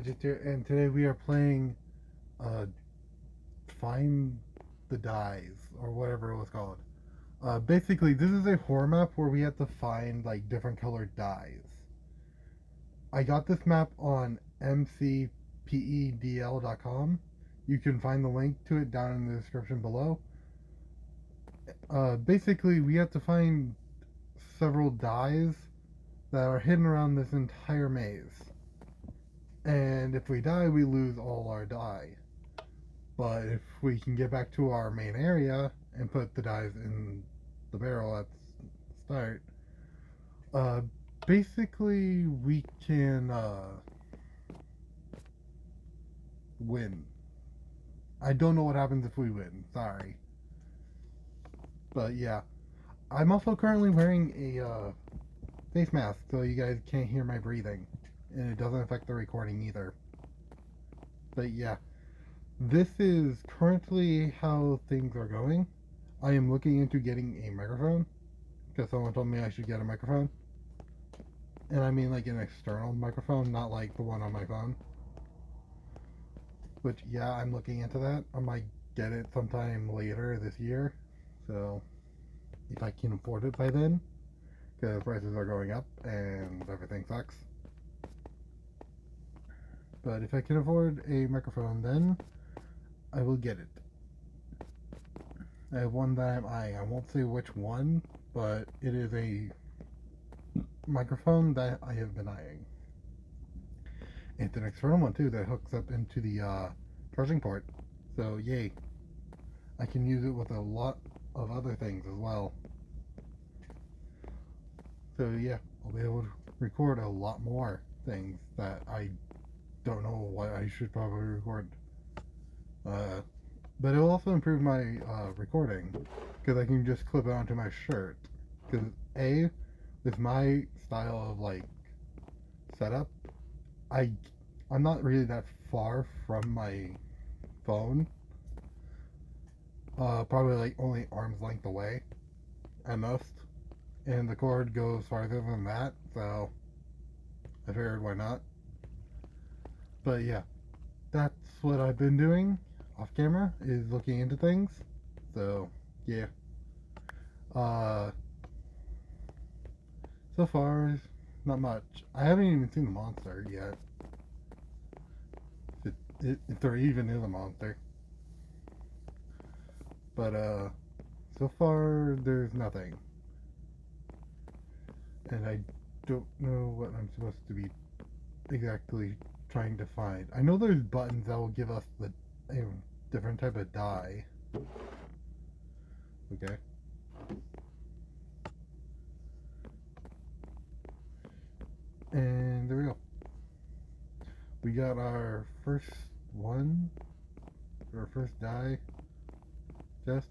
Strategist here, and today we are playing uh, Find the Dies, or whatever it was called. Basically, this is a horror map where we have to find like different colored dies. I got this map on mcpedl.com. You can find the link to it down in the description below. Basically, we have to find several dies that are hidden around this entire maze. And if we die, we lose all our die. But if we can get back to our main area and put the dies in the barrel at the start, uh, basically we can win. I don't know what happens if we win. Sorry. But yeah. I'm also currently wearing a face mask so you guys can't hear my breathing. And it doesn't affect the recording either. But yeah. This is currently how things are going. I am looking into getting a microphone because someone told me I should get a microphone. And I mean like an external microphone, not like the one on my phone. Which, yeah, I'm looking into that. I might get it sometime later this year. So, if I can afford it by then, because prices are going up and everything sucks. But if I can afford a microphone then, I will get it. I have one that I'm eyeing. I won't say which one, but it is a microphone that I have been eyeing. It's an external one too that hooks up into the charging port. So yay. I can use it with a lot of other things as well. So yeah, I'll be able to record a lot more things that I don't know what I should probably record. But it will also improve my recording because I can just clip it onto my shirt. Because A, with my style of like setup, I'm not really that far from my phone. Probably like only arm's length away at most. And the cord goes farther than that, so I figured why not. But yeah, that's what I've been doing off camera, is looking into things. So yeah. So far, not much. I haven't even seen the monster yet. If there even is a monster. But so far there's nothing. And I don't know what I'm supposed to be exactly trying to find. I know there's buttons that will give us a different type of die. Okay. And there we go. We got our first one, our first die chest.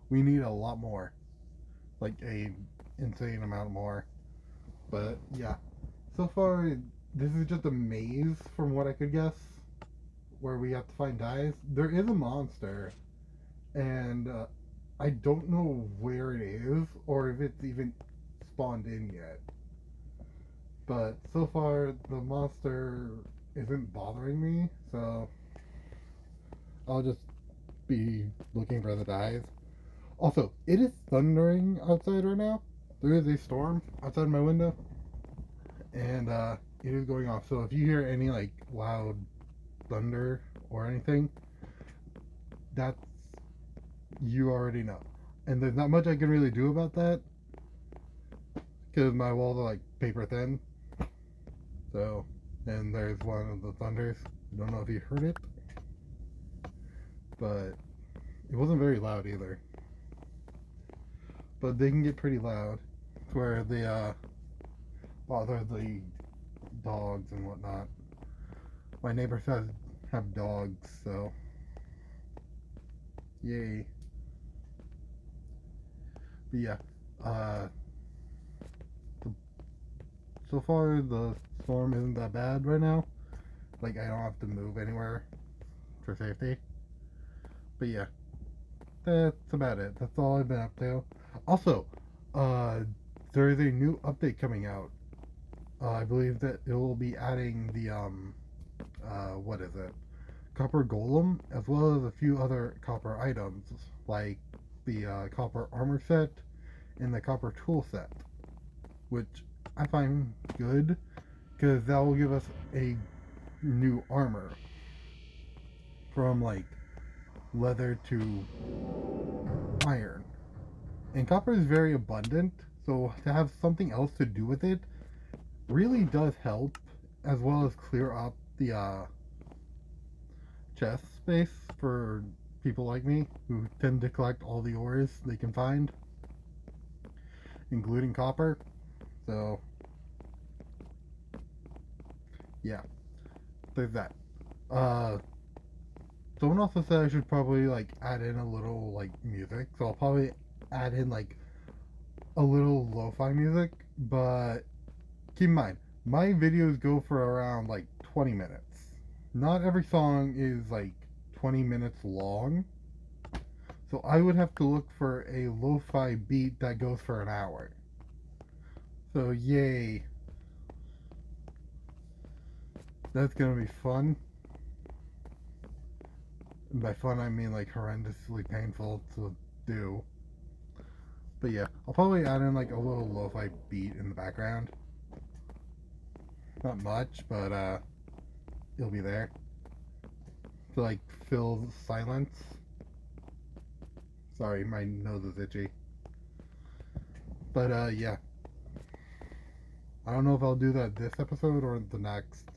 We need a lot more, like a insane amount more. But yeah, so far this is just a maze from what I could guess, where we have to find dies. There is a monster, and I don't know where it is or if it's even spawned in yet. But so far the monster isn't bothering me, so I'll just be looking for the dies. Also, it is thundering outside right now. There is a storm outside my window, and it is going off. So if you hear any like loud thunder or anything, that's, you already know. And there's not much I can really do about that because my walls are like paper thin. So, and there's one of the thunders. I don't know if you heard it, but it wasn't very loud either. But they can get pretty loud, where they bother the dogs and whatnot. My neighbors have dogs, so yay. But yeah, so far the storm isn't that bad right now. Like, I don't have to move anywhere for safety. But yeah, that's about it. That's all I've been up to. Also, there is a new update coming out. I believe that it will be adding the what is it? Copper golem, as well as a few other copper items, like the copper armor set and the copper tool set, which I find good because that will give us a new armor from like leather to iron. And copper is very abundant, so to have something else to do with it really does help, as well as clear up the chest space for people like me who tend to collect all the ores they can find, including copper. So, yeah, there's that. Uh, Someone also said I should probably like add in a little like music, so I'll probably add in like a little lo-fi music, but keep in mind, my videos go for around like 20 minutes. Not every song is like 20 minutes long, so I would have to look for a lo-fi beat that goes for an hour. So yay, that's gonna be fun. And by fun I mean like horrendously painful to do. But yeah, I'll probably add in like a little lo-fi beat in the background. Not much, but it'll be there to like fill silence. Sorry, my nose is itchy. But yeah, I don't know if I'll do that this episode or the next.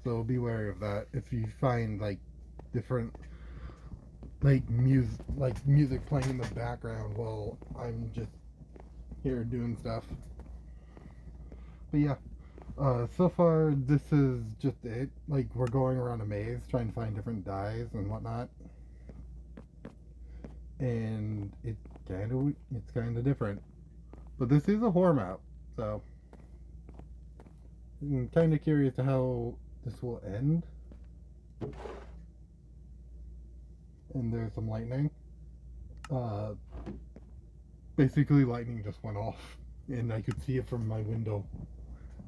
So be wary of that. If you find like different like music playing in the background while I'm just here doing stuff. But yeah, so far this is just it. Like we're going around a maze trying to find different dyes and whatnot, and it's kind of different. But this is a horror map, so I'm kind of curious to how this will end. And there's some lightning. Uh, Basically, lightning just went off, and I could see it from my window.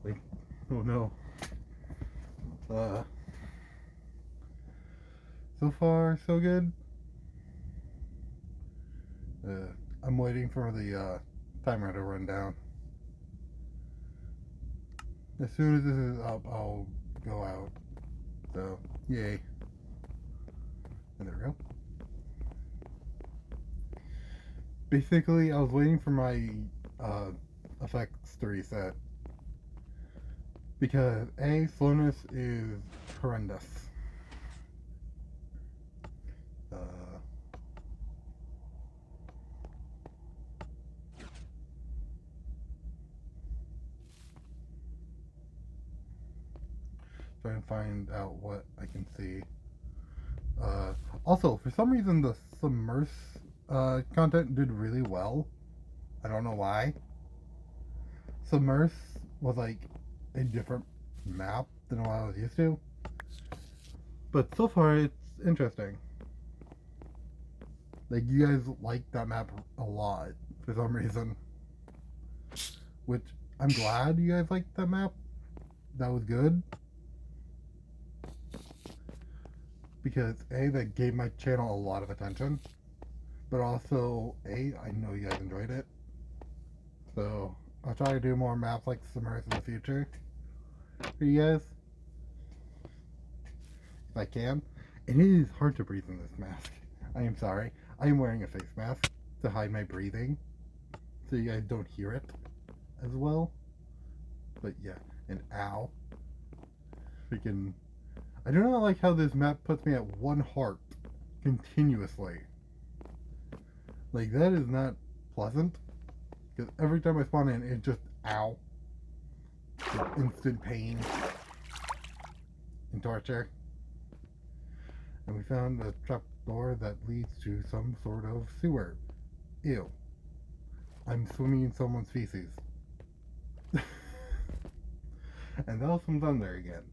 Like, oh no. So far, so good. I'm waiting for the timer to run down. As soon as this is up, I'll go out. So, yay. And there we go. Basically, I was waiting for my effects to reset. Because A, slowness is horrendous. Try and find out what I can see. Also, for some reason, the submerse content did really well. I don't know why. Submerse was like a different map than what I was used to. But so far, it's interesting. Like, you guys like that map a lot for some reason. Which, I'm glad you guys liked that map. That was good. Because A, that gave my channel a lot of attention, but also A, I know you guys enjoyed it, so I'll try to do more maps like Submerse in the future for you guys, if I can. And it is hard to breathe in this mask. I am sorry. I am wearing a face mask to hide my breathing, so you guys don't hear it as well. But yeah, and ow. Freaking... I do not like how this map puts me at 1 heart continuously. Like, that is not pleasant. Because every time I spawn in, it just, ow. Just instant pain and torture. And we found a trapdoor that leads to some sort of sewer. Ew. I'm swimming in someone's feces. And that was some thunder again.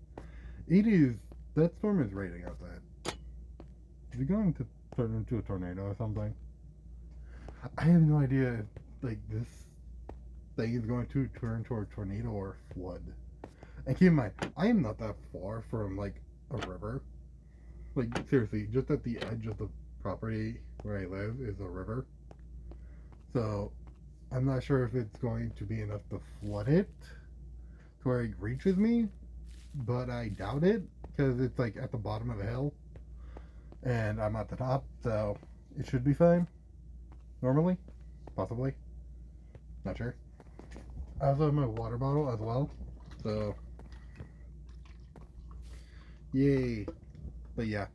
It is... That storm is raging outside. Is it going to turn into a tornado or something? I have no idea if, like, this thing is going to turn into a tornado or flood. And keep in mind, I am not that far from, like, a river. Like, seriously, just at the edge of the property where I live is a river. So, I'm not sure if it's going to be enough to flood it to where it reaches me, but I doubt it because it's like at the bottom of a hill and I'm at the top, so it should be fine. Normally, possibly, not sure. I also have my water bottle as well, so yay. But yeah,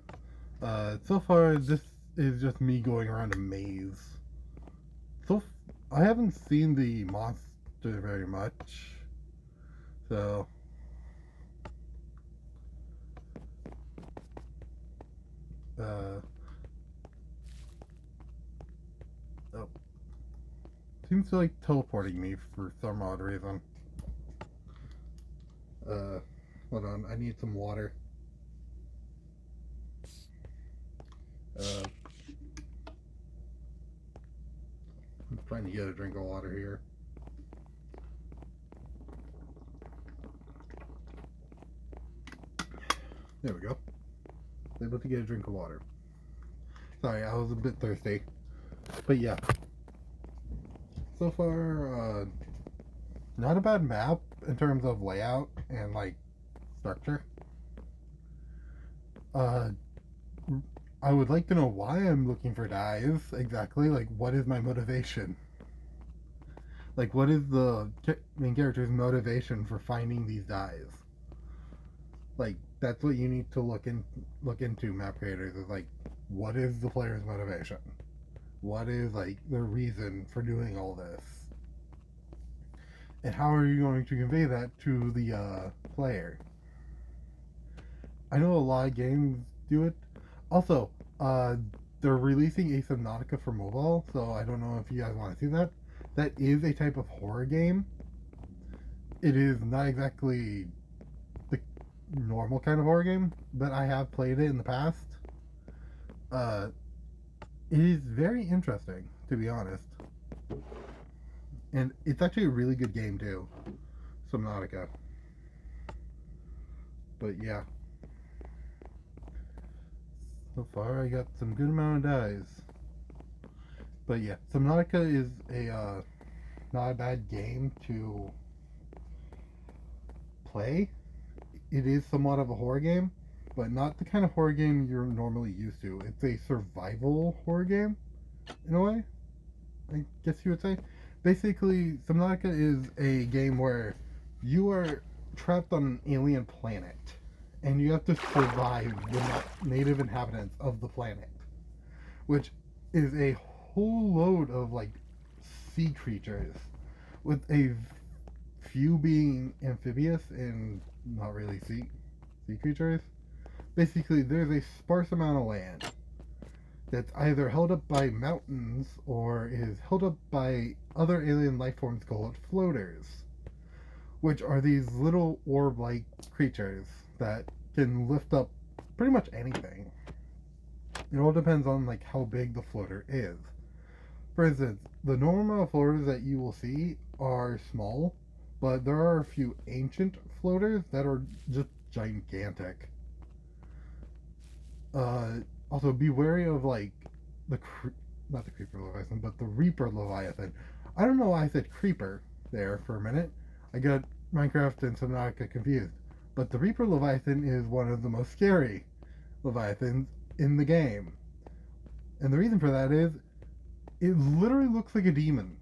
so far this is just me going around a maze. So I haven't seen the monster very much, so uh, oh, seems to like teleporting me for some odd reason. Uh, hold on, I need some water. Uh, I'm trying to get a drink of water here. There we go. Able to get a drink of water. Sorry, I was a bit thirsty. But yeah. So far, not a bad map in terms of layout and like structure. Uh, I would like to know why I'm looking for dyes exactly. Like, what is my motivation? Like, what is the main character's motivation for finding these dyes? Like, that's what you need to look into map creators is like, what is the player's motivation? What is like the reason for doing all this? And how are you going to convey that to the player? I know a lot of games do it. Also, they're releasing a Subnautica for mobile, so I don't know if you guys want to see that. That is a type of horror game. It is not exactly the normal kind of horror game, but I have played it in the past. Uh, it is very interesting, to be honest. And it's actually a really good game, too. Subnautica. But yeah. So far, I got some good amount of dies. But yeah, Subnautica is a not a bad game to play. It is somewhat of a horror game, but not the kind of horror game you're normally used to. It's a survival horror game, in a way, I guess you would say. Basically, Subnautica is a game where you are trapped on an alien planet, and you have to survive the native inhabitants of the planet, which is a whole load of like sea creatures, with a few being amphibious and not really sea creatures. Basically, there's a sparse amount of land that's either held up by mountains or is held up by other alien life forms called floaters, which are these little orb-like creatures that can lift up pretty much anything. It all depends on like how big the floater is. For instance, the normal floaters that you will see are small, but there are a few ancient floaters that are just gigantic. Also, be wary of like the not the creeper leviathan, but the reaper leviathan. I don't know why I said creeper there for a minute. I got Minecraft and Subnautica confused. But the reaper leviathan is one of the most scary leviathans in the game, and the reason for that is it literally looks like a demon.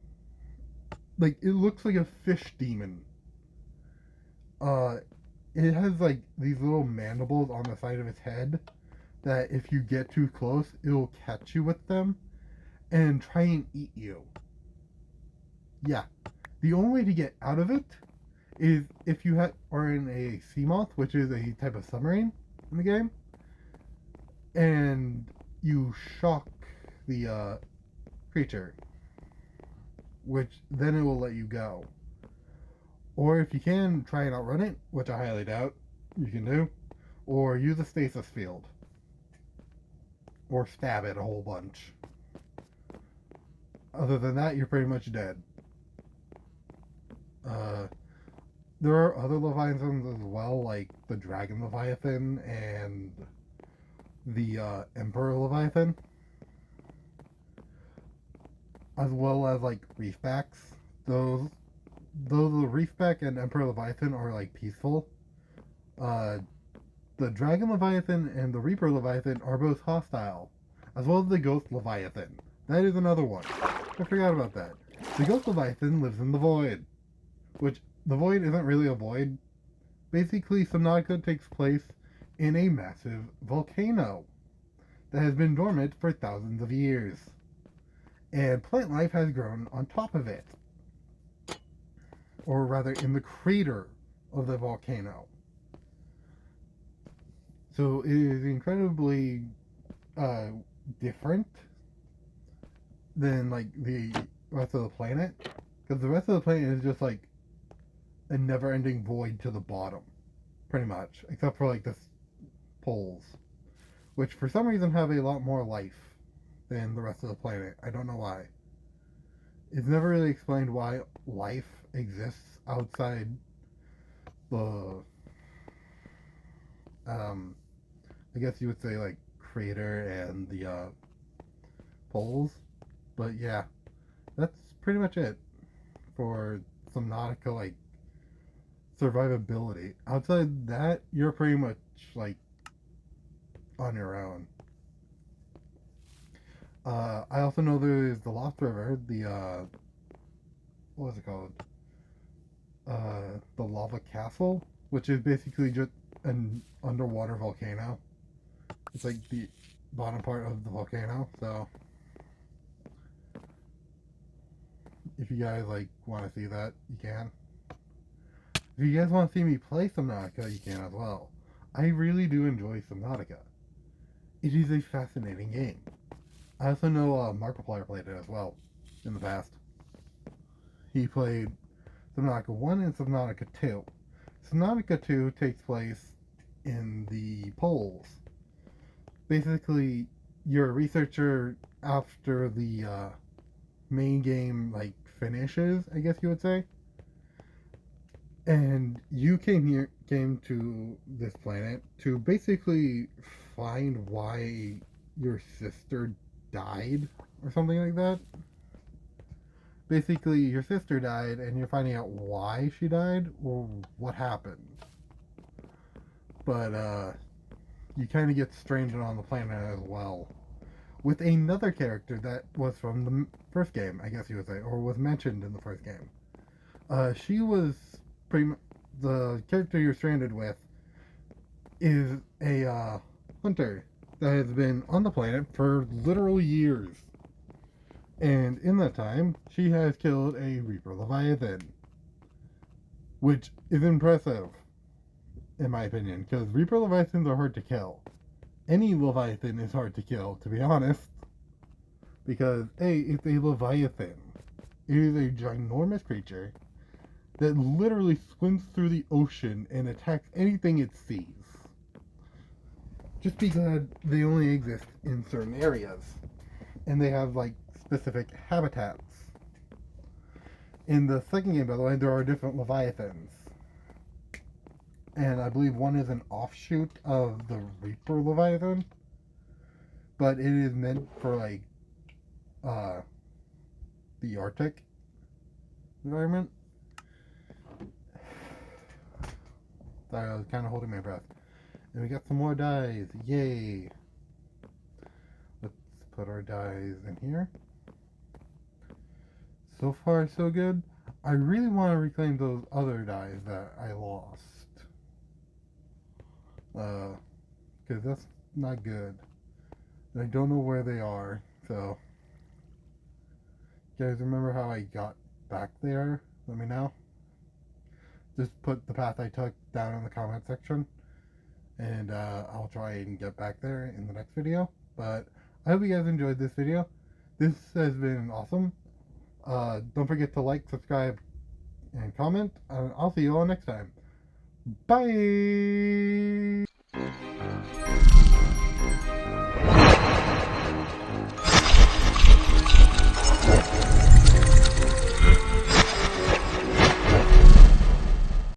Like it looks like a fish demon. Uh, it has like these little mandibles on the side of its head that if you get too close, it'll catch you with them and try and eat you. Yeah. The only way to get out of it is if you are in a sea moth, which is a type of submarine in the game, and you shock the creature, which then it will let you go. Or if you can, try and outrun it, which I highly doubt you can do, or use a stasis field. Or stab it a whole bunch. Other than that, you're pretty much dead. Uh, there are other Leviathans as well, like the Dragon Leviathan and the Emperor Leviathan, as well as like Reefbacks. Those those the Reefback and Emperor Leviathan are like peaceful. Uh, the Dragon Leviathan and the Reaper Leviathan are both hostile, as well as the Ghost Leviathan. That is another one. I forgot about that. The Ghost Leviathan lives in the Void, which the Void isn't really a void. Basically, Subnautica takes place in a massive volcano that has been dormant for thousands of years, and plant life has grown on top of it, or rather in the crater of the volcano. So it is incredibly uh, different than like the rest of the planet, because the rest of the planet is just like a never-ending void to the bottom, pretty much, except for like the poles, which for some reason have a lot more life than the rest of the planet. I don't know why. It's never really explained why life exists outside the I guess you would say like crater and the poles. But yeah, that's pretty much it for Subnautica like survivability. Outside that, you're pretty much like on your own. I also know there's the Lost River, the what was it called? The Lava Castle, which is basically just an underwater volcano. It's like the bottom part of the volcano. So if you guys like want to see that, you can. If you guys want to see me play Subnautica, you can as well. I really do enjoy Subnautica. It is a fascinating game. I also know Markiplier played it as well in the past. He played Subnautica 1 and Subnautica 2. Subnautica 2 takes place in the poles. Basically, you're a researcher after the main game like finishes, I guess you would say. And you came to this planet to basically find why your sister died or something like that. Basically, your sister died and you're finding out why she died or what happened. But you kind of get stranded on the planet as well with another character that was from the first game, I guess you would say, or was mentioned in the first game. She was the character you're stranded with is a hunter that has been on the planet for literal years. And in that time, she has killed a Reaper Leviathan, which is impressive, in my opinion, because Reaper Leviathans are hard to kill. Any Leviathan is hard to kill, to be honest, because A, it's a Leviathan. It is a ginormous creature that literally swims through the ocean and attacks anything it sees. Just because they only exist in certain areas. And they have, like, specific habitats. In the second game, by the way, there are different Leviathans. And I believe one is an offshoot of the Reaper Leviathan. But it is meant for, like, the Arctic environment. Sorry, I was kind of holding my breath. And we got some more dyes. Yay! Let's put our dyes in here. So far, so good. I really want to reclaim those other dyes that I lost. Because that's not good. And I don't know where they are, so... You guys remember how I got back there? Let me know. Just put the path I took down in the comment section. And I'll try and get back there in the next video. But I hope you guys enjoyed this video. This has been awesome. Don't forget to like, subscribe, and comment. I'll see you all next time. Bye!